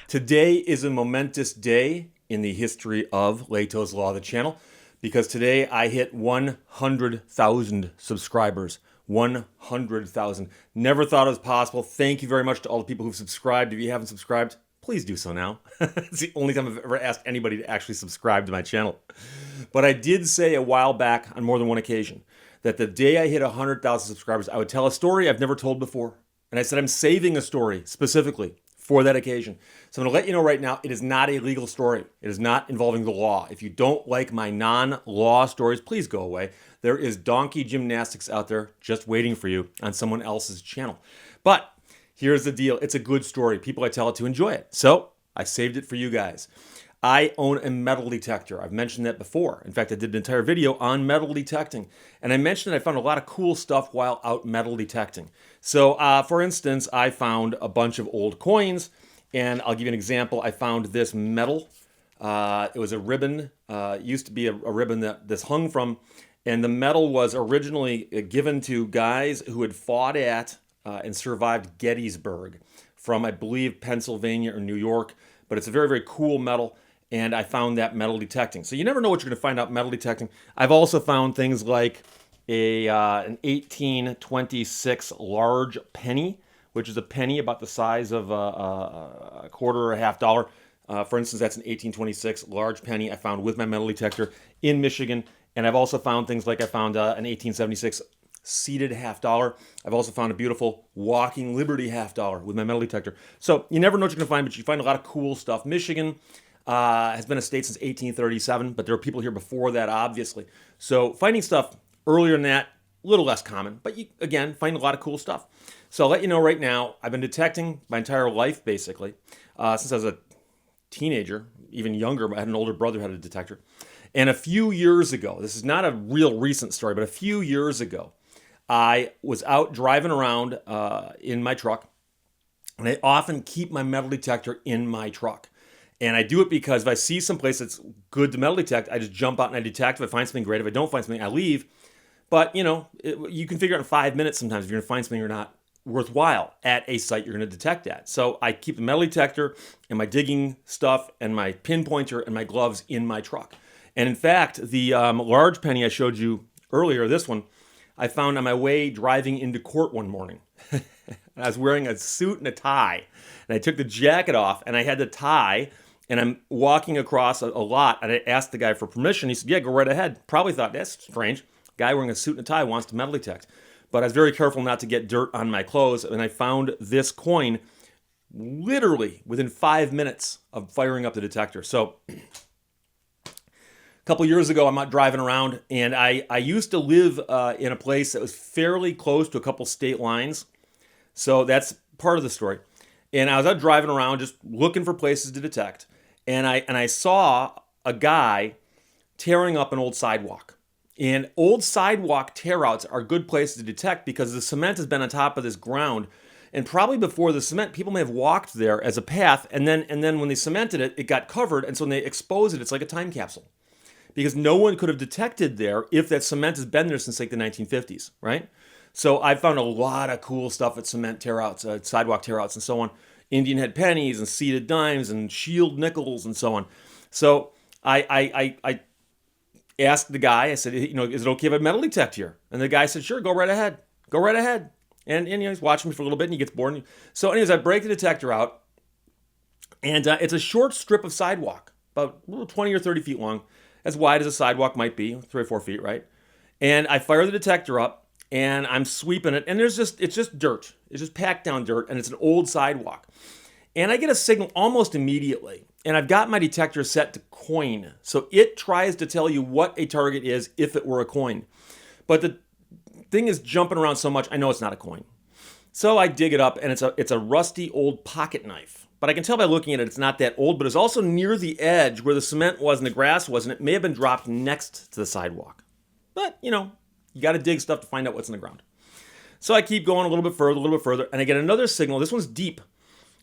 Today is a momentous day in the history of Lehto's Law, the channel, because today I hit 100,000 subscribers. 100,000. Never thought it was possible. Thank you very much to all the people who've subscribed. If you haven't subscribed, please do so now. It's the only time I've ever asked anybody to actually subscribe to my channel. But I did say a while back on more than one occasion that the day I hit 100,000 subscribers, I would tell a story I've never told before. And I said I'm saving a story specifically for that occasion. So I'm going to let you know right now, it is not a legal story. It is not involving the law. If you don't like my non-law stories, please go away. There is donkey gymnastics out there just waiting for you on someone else's channel. But here's the deal. It's a good story. People I tell it to enjoy it. So I saved it for you guys. I own a metal detector. I've mentioned that before. In fact, I did an entire video on metal detecting. And I mentioned I found a lot of cool stuff while out metal detecting. So, for instance, I found a bunch of old coins. And I'll give you an example. I found this metal. It was a ribbon. Used to be a ribbon that this hung from. And the metal was originally given to guys who had fought at and survived Gettysburg from, I believe, Pennsylvania or New York. But it's a very, very cool metal. And I found that metal detecting. So you never know what you're going to find out metal detecting. I've also found things like an 1826 large penny, which is a penny about the size of a quarter or a half dollar. For instance, that's an 1826 large penny I found with my metal detector in Michigan. And I've also found things like I found an 1876 seated half dollar. I've also found a beautiful walking Liberty half dollar with my metal detector. So you never know what you're going to find, but you find a lot of cool stuff. Michigan has been a state since 1837, but there were people here before that, obviously. So finding stuff earlier than that, a little less common, but you, again, find a lot of cool stuff. So I'll let you know right now, I've been detecting my entire life, basically, since I was a teenager, even younger. I had an older brother who had a detector. And a few years ago, this is not a real recent story, but a few years ago, I was out driving around in my truck, and I often keep my metal detector in my truck. And I do it because if I see someplace that's good to metal detect, I just jump out and I detect. If I find something great, if I don't find something, I leave. But, you know, you can figure out in 5 minutes sometimes if you're going to find something or not worthwhile at a site you're going to detect at. So I keep the metal detector and my digging stuff and my pinpointer and my gloves in my truck. And in fact, the large penny I showed you earlier, this one, I found on my way driving into court one morning. I was wearing a suit and a tie. And I took the jacket off and I had the tie. And I'm walking across a lot, and I asked the guy for permission. He said, yeah, go right ahead. Probably thought, that's strange. Guy wearing a suit and a tie wants to metal detect. But I was very careful not to get dirt on my clothes, and I found this coin literally within 5 minutes of firing up the detector. So a couple years ago, I'm out driving around, and I used to live in a place that was fairly close to a couple state lines. So that's part of the story. And I was out driving around just looking for places to detect. And I saw a guy tearing up an old sidewalk. And old sidewalk tear-outs are good places to detect because the cement has been on top of this ground. And probably before the cement, people may have walked there as a path. And then when they cemented it, it got covered. And so when they expose it, it's like a time capsule. Because no one could have detected there if that cement has been there since like the 1950s, right? So I found a lot of cool stuff at cement tear-outs, sidewalk tear-outs and so on. Indian head pennies and seated dimes and shield nickels and so on. So I asked the guy, I said, you know, is it okay if I metal detect here? And the guy said, sure, go right ahead. Go right ahead. And you know, he's watching me for a little bit and he gets bored. So anyways, I break the detector out and it's a short strip of sidewalk, about 20 or 30 feet long, as wide as a sidewalk might be, 3 or 4 feet, right? And I fire the detector up and I'm sweeping it and it's just dirt. It's just packed down dirt and it's an old sidewalk. And I get a signal almost immediately. And I've got my detector set to coin. So it tries to tell you what a target is if it were a coin. But the thing is jumping around so much, I know it's not a coin. So I dig it up and it's a rusty old pocket knife. But I can tell by looking at it, it's not that old, but it's also near the edge where the cement was and the grass was, and it may have been dropped next to the sidewalk. But, you know, you got to dig stuff to find out what's in the ground. So I keep going a little bit further, and I get another signal. This one's deep.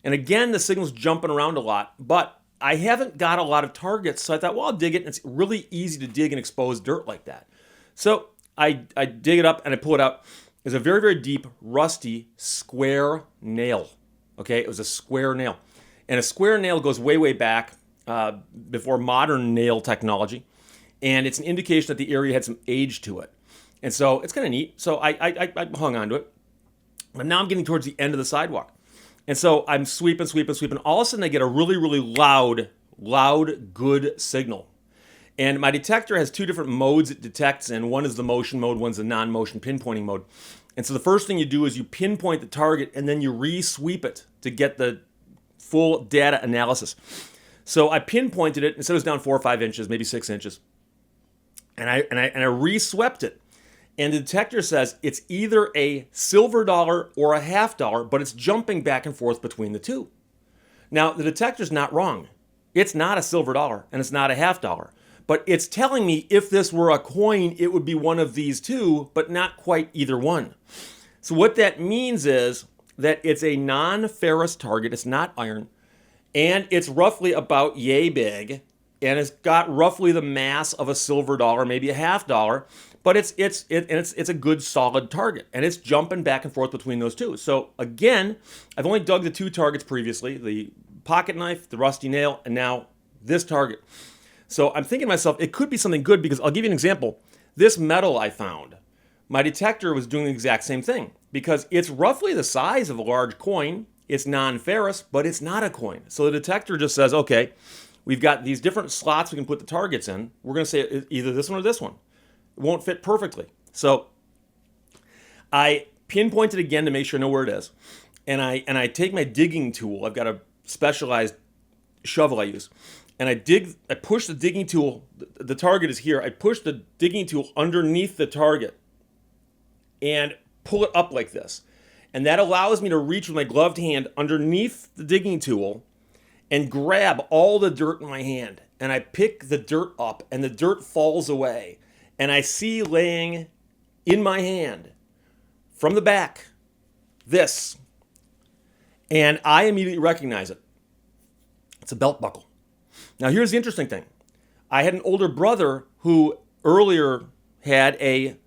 And again, the signal's jumping around a lot, but I haven't got a lot of targets, so I thought, well, I'll dig it, and it's really easy to dig and expose dirt like that. So I dig it up, and I pull it out. It's a very, very deep, rusty, square nail. Okay, it was a square nail. And a square nail goes way, way back before modern nail technology. And it's an indication that the area had some age to it. And so it's kind of neat. So I hung on to it. But now I'm getting towards the end of the sidewalk. And so I'm sweeping. All of a sudden I get a really, really loud, good signal. And my detector has two different modes it detects in. One is the motion mode, one's the non-motion pinpointing mode. And so the first thing you do is you pinpoint the target and then you re-sweep it to get the full data analysis. So I pinpointed it, and so it was down 4 or 5 inches, maybe 6 inches. And I re-swept it. And the detector says it's either a silver dollar or a half dollar, but it's jumping back and forth between the two. Now, the detector's not wrong. It's not a silver dollar, and it's not a half dollar. But it's telling me if this were a coin, it would be one of these two, but not quite either one. So what that means is that it's a non-ferrous target. It's not iron. And it's roughly about yay big. And it's got roughly the mass of a silver dollar, maybe a half dollar. But it's a good solid target. And it's jumping back and forth between those two. So again, I've only dug the two targets previously, the pocket knife, the rusty nail, and now this target. So I'm thinking to myself, it could be something good, because I'll give you an example. This metal I found, my detector was doing the exact same thing, because it's roughly the size of a large coin. It's non-ferrous, but it's not a coin. So the detector just says, okay, we've got these different slots we can put the targets in. We're going to say either this one or this one. It won't fit perfectly. So I pinpoint it again to make sure I know where it is. And I take my digging tool. I've got a specialized shovel I use. And I push the digging tool, the target is here. I push the digging tool underneath the target and pull it up like this. And that allows me to reach with my gloved hand underneath the digging tool and grab all the dirt in my hand. And I pick the dirt up, and the dirt falls away. And I see laying in my hand from the back this. And I immediately recognize it. It's a belt buckle. Now, here's the interesting thing. I had an older brother who earlier had a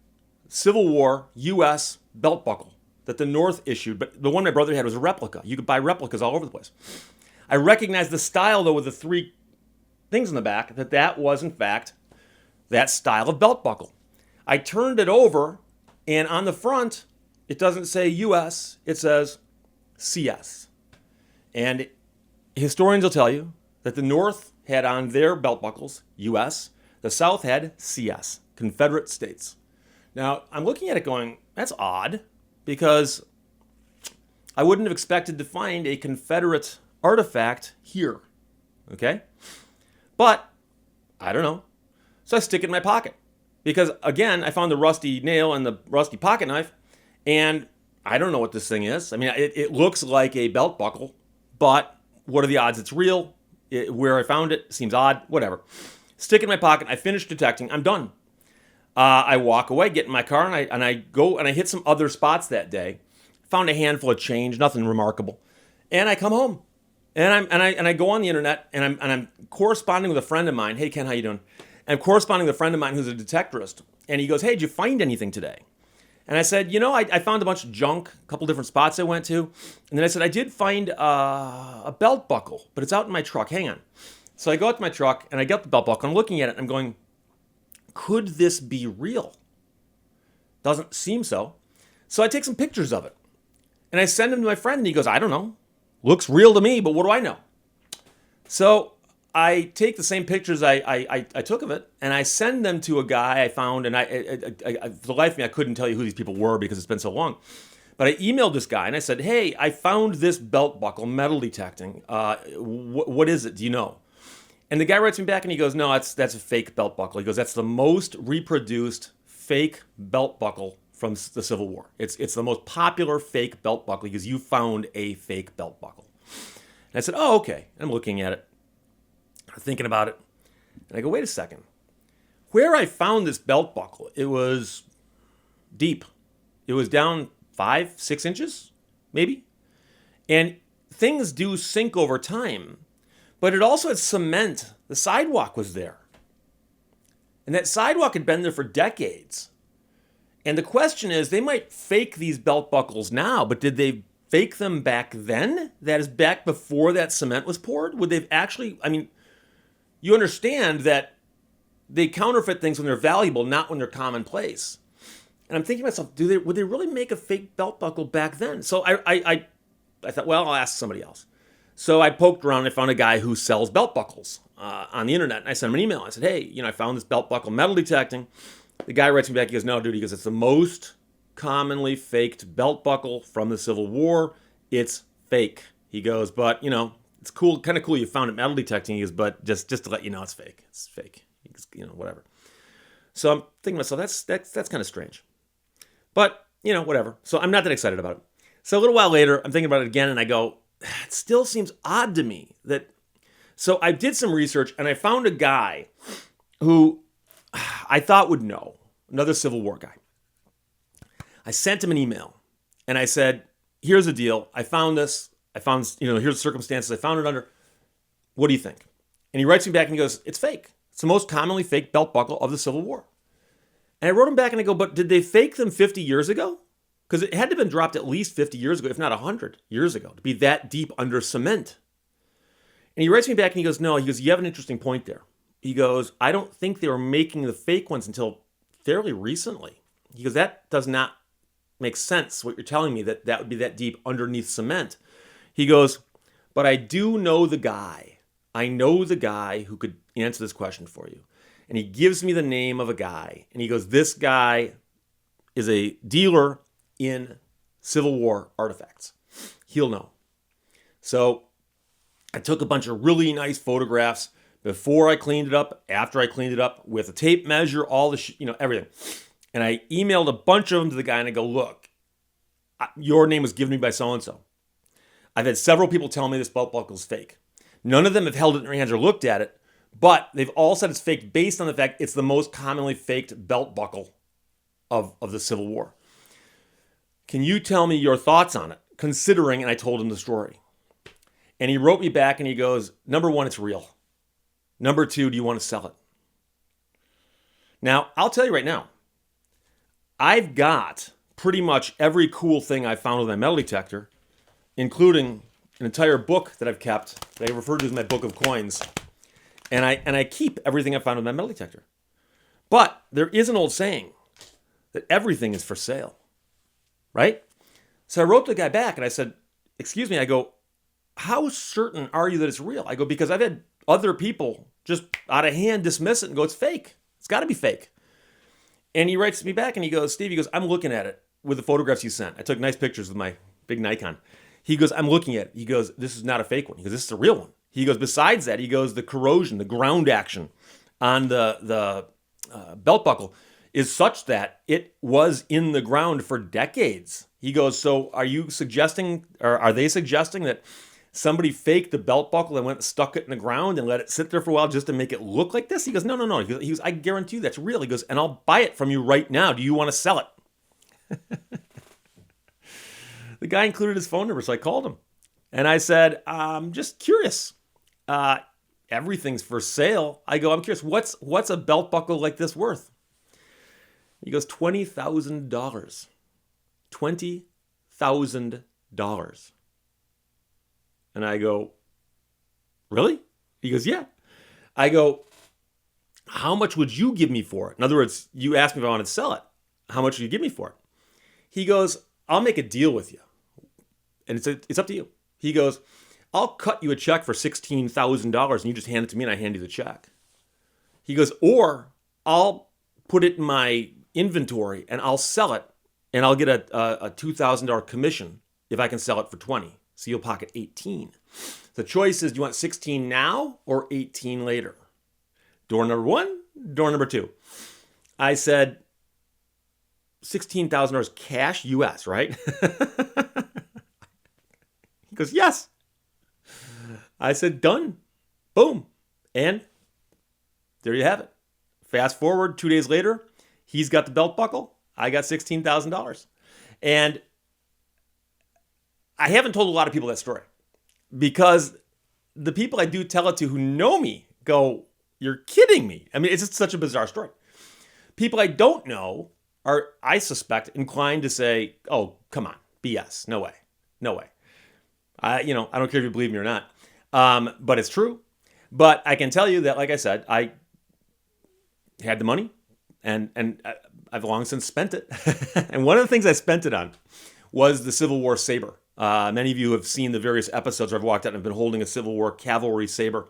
Civil War U.S. belt buckle that the North issued, but the one my brother had was a replica. You could buy replicas all over the place. I recognized the style, though, with the three things in the back, that was, in fact, that style of belt buckle. I turned it over, and on the front, it doesn't say U.S., it says CS. And historians will tell you that the North had on their belt buckles U.S., the South had CS, Confederate States. Now, I'm looking at it going, that's odd, because I wouldn't have expected to find a Confederate artifact here, okay? But I don't know. So I stick it in my pocket, because, again, I found the rusty nail and the rusty pocket knife, and I don't know what this thing is. I mean, it looks like a belt buckle, but what are the odds it's real? Where I found it seems odd, whatever. Stick it in my pocket. I finish detecting. I'm done. I walk away, get in my car, and I go and I hit some other spots that day. Found a handful of change, nothing remarkable, and I come home, and I go on the internet, and I'm corresponding with a friend of mine. Hey Ken, how you doing? I'm corresponding with a friend of mine who's a detectorist, and he goes, hey, did you find anything today? And I said, I found a bunch of junk, a couple different spots I went to. And then I said, I did find a belt buckle, but it's out in my truck. Hang on. So I go out to my truck, and I get the belt buckle. I'm looking at it, and I'm going, could this be real? Doesn't seem so. So I take some pictures of it. And I send them to my friend, and he goes, I don't know. Looks real to me, but what do I know? So I take the same pictures I took of it, and I send them to a guy I found, and for the life of me, I couldn't tell you who these people were because it's been so long. But I emailed this guy, and I said, hey, I found this belt buckle, metal detecting. What is it? Do you know? And the guy writes me back, and he goes, no, that's a fake belt buckle. He goes, that's the most reproduced fake belt buckle from the Civil War. It's the most popular fake belt buckle because you found a fake belt buckle. And I said, oh, okay. And I'm looking at it. Thinking about it, and I go, wait a second. Where I found this belt buckle, it was deep. It was down 5-6 inches, maybe. And things do sink over time, but it also had cement. The sidewalk was there. And that sidewalk had been there for decades. And the question is, they might fake these belt buckles now, but did they fake them back then? That is back before that cement was poured? Would they've actually, I mean, you understand that they counterfeit things when they're valuable, not when they're commonplace. And I'm thinking to myself, would they really make a fake belt buckle back then? So I thought, well, I'll ask somebody else. So I poked around and I found a guy who sells belt buckles on the internet. And I sent him an email. I said, hey, I found this belt buckle metal detecting. The guy writes me back. He goes, no, dude. He goes, it's the most commonly faked belt buckle from the Civil War. It's fake. He goes, but, it's cool, kind of cool you found it metal detecting. He goes, but just to let you know, it's fake. It's fake. He goes, whatever. So I'm thinking to myself, that's kind of strange. But, whatever. So I'm not that excited about it. So a little while later, I'm thinking about it again, and I go, it still seems odd to me that. So I did some research, and I found a guy who I thought would know, another Civil War guy. I sent him an email, and I said, here's the deal. I found this. Here's the circumstances I found it under. What do you think? And he writes me back, and he goes, it's fake. It's the most commonly faked belt buckle of the Civil War. And I wrote him back, and I go, but did they fake them 50 years ago? Because it had to have been dropped at least 50 years ago, if not 100 years ago, to be that deep under cement. And he writes me back and he goes, no, you have an interesting point there. He goes, I don't think they were making the fake ones until fairly recently. He goes, that does not make sense, what you're telling me, that would be that deep underneath cement. He goes, but I do know the guy. I know the guy who could answer this question for you. And he gives me the name of a guy. And he goes, this guy is a dealer in Civil War artifacts. He'll know. So I took a bunch of really nice photographs before I cleaned it up, after I cleaned it up, with a tape measure, all the everything. And I emailed a bunch of them to the guy, and I go, look, your name was given me by so-and-so. I've had several people tell me this belt buckle is fake. None of them have held it in their hands or looked at it, but they've all said it's fake based on the fact it's the most commonly faked belt buckle of the Civil War. Can you tell me your thoughts on it, considering, and I told him the story. And he wrote me back and he goes, number one, it's real. Number two, do you want to sell it? Now, I'll tell you right now, I've got pretty much every cool thing I've found with my metal detector, including an entire book that I've kept, that I refer to as my book of coins. And I keep everything I found with my metal detector. But there is an old saying that everything is for sale. Right? So I wrote the guy back and I said, excuse me, I go, how certain are you that it's real? I go, because I've had other people just out of hand dismiss it and go, it's fake. It's got to be fake. And he writes me back and he goes, Steve, he goes, I'm looking at it with the photographs you sent. I took nice pictures with my big Nikon. He goes, I'm looking at it. He goes, this is not a fake one. He goes, this is a real one. He goes, besides that, he goes, the corrosion, the ground action on the belt buckle is such that it was in the ground for decades. He goes, so are you suggesting, or are they suggesting that somebody faked the belt buckle and went and stuck it in the ground and let it sit there for a while just to make it look like this? He goes, no. He goes, I guarantee you that's real. He goes, and I'll buy it from you right now. Do you want to sell it? The guy included his phone number, so I called him. And I said, I'm just curious. Everything's for sale. I go, I'm curious, what's a belt buckle like this worth? He goes, $20,000. $20,000. And I go, really? He goes, yeah. I go, how much would you give me for it? In other words, you asked me if I wanted to sell it. How much would you give me for it? He goes, I'll make a deal with you. And it's up to you. He goes, I'll cut you a check for $16,000 and you just hand it to me and I hand you the check. He goes, or I'll put it in my inventory and I'll sell it and I'll get a $2,000 commission if I can sell it for 20. So you'll pocket 18. The choice is, do you want 16 now or 18 later? Door number one, door number two. I said, $16,000 cash US, right? He goes, yes. I said, done. Boom. And there you have it. Fast forward 2 days later, he's got the belt buckle. I got $16,000. And I haven't told a lot of people that story because the people I do tell it to who know me go, you're kidding me. I mean, it's just such a bizarre story. People I don't know are, I suspect, inclined to say, oh, come on, BS, no way. No way. I don't care if you believe me or not. But it's true. But I can tell you that, like I said, I had the money and I've long since spent it. And one of the things I spent it on was the Civil War saber. Many of you have seen the various episodes where I've walked out and I've been holding a Civil War cavalry saber.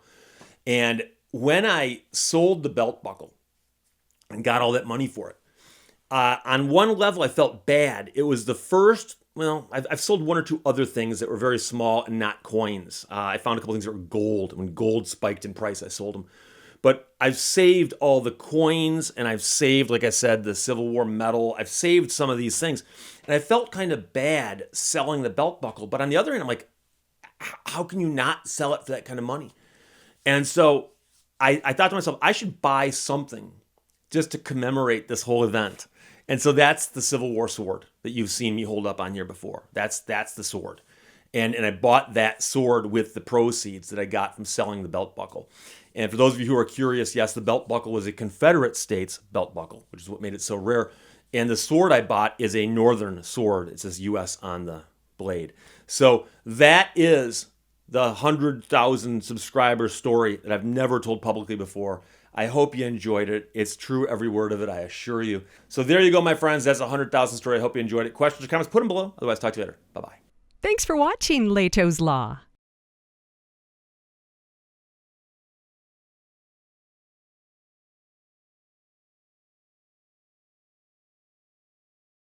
And when I sold the belt buckle and got all that money for it, on one level I felt bad. It was the first, well, I've sold one or two other things that were very small and not coins. I found a couple things that were gold. When gold spiked in price, I sold them. But I've saved all the coins and I've saved, like I said, the Civil War medal. I've saved some of these things. And I felt kind of bad selling the belt buckle. But on the other hand, I'm like, how can you not sell it for that kind of money? And so I thought to myself, I should buy something just to commemorate this whole event. And so that's the Civil War sword that you've seen me hold up on here before. That's the sword. And I bought that sword with the proceeds that I got from selling the belt buckle. And for those of you who are curious, yes, the belt buckle was a Confederate States belt buckle, which is what made it so rare. And the sword I bought is a Northern sword. It says U.S. on the blade. So that is the 100,000 subscriber story that I've never told publicly before. I hope you enjoyed it. It's true, every word of it, I assure you. So there you go, my friends. That's a 100,000 story. I hope you enjoyed it. Questions or comments, put them below. Otherwise, talk to you later. Bye-bye. Thanks for watching Lehto's Law.